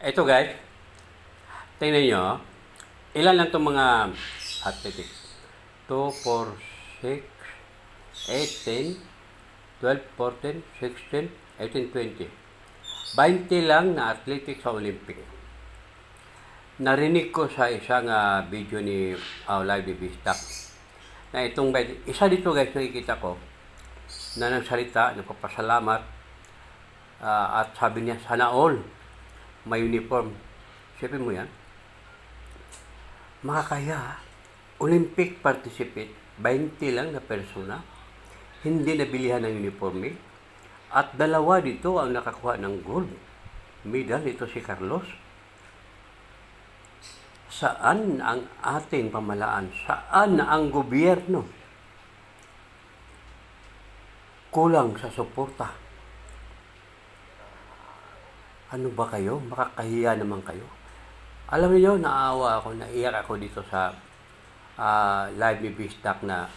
Ito guys, tingnan nyo, ilan lang itong mga athletics? 2, 4, 6, 8, 10, 12, 14, 16, 18, 20. 20 lang na athletics sa Olympic. Narinig ko sa isang video ni Live ni Bistak na itong isa dito guys nakikita ko na nagsalita, nagpapasalamat at sabi niya, sana all may uniform. Sipin mo yan. Makakaya, Olympic participate, 20 lang na persona, hindi nabilihan ng uniforme, at dalawa dito ang nakakuha ng gold medal. Ito si Carlos. Saan ang ating pamalaan? Saan ang gobyerno? Kulang sa suporta. Ano ba kayo? Makakahiya naman kayo. Alam niyo, naawa ako, naiyak ako dito sa live ni Bistak na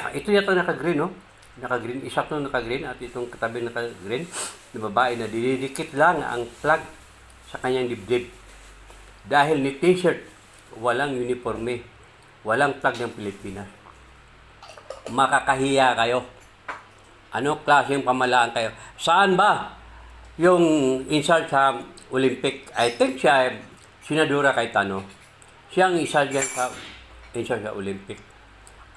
ito yata naka-green, no? Naka-green, isa to naka-green at itong katabi naka-green na babae na dinidikit lang ang flag sa kanyang dibdib. Dahil ni t-shirt, walang uniforme, walang flag ng Pilipinas. Makakahiya kayo. Ano klaseng pamalaan kayo? Saan ba yung in-charge sa Olympic? I think siya, Senadora Cayetano. Siya ang isa dyan sa in-charge sa Olympic.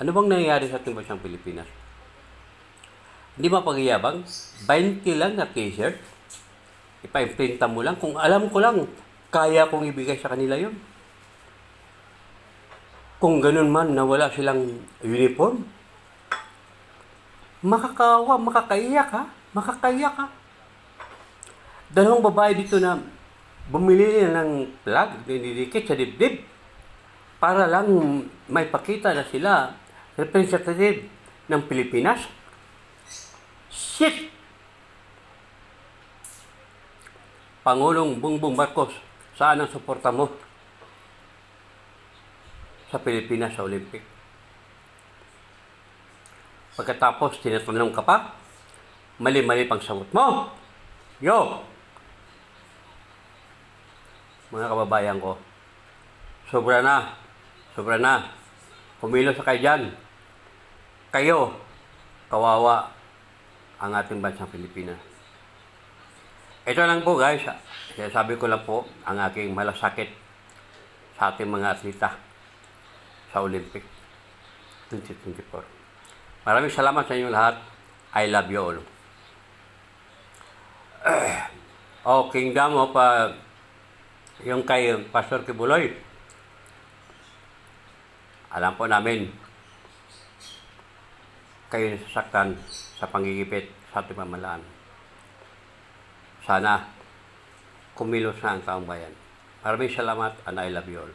Ano bang nangyayari sa ating bansang Pilipinas? Hindi ba pagyabang? 20 lang na t-shirt. Ipa-imprinta mo lang. Kung alam ko lang, kaya kong ibigay sa kanila yon. Kung ganun man na wala silang uniform, makakawa, makakaiyak ha? Makakaiyak ha? Dalawang babae dito na bumili ng flag, dinidikit sa dibdib para lang may pakita na sila representative ng Pilipinas. Shit! Pangulong Bongbong Marcos, saan ang suporta mo sa Pilipinas sa Olympic? Pagkatapos, tinatanong ka pa, mali-mali pang sagot mo. Yo! Mga kababayan ko, sobra na. Sobra na. Kumilos sa kayo dyan. Kayo, kawawa ang ating bansang Pilipinas. Ito lang po guys, sabi ko lang po ang aking malasakit sa ating mga atleta sa Olympic 2024. Maraming salamat sa inyo lahat. I love you all. Kingdom of yung kay Pastor Kibuloy. Alam po namin kayo nasasaktan sa panggigipit sa ating pamalaan. Sana kumilos na ang taong bayan. Maraming salamat and I love you all.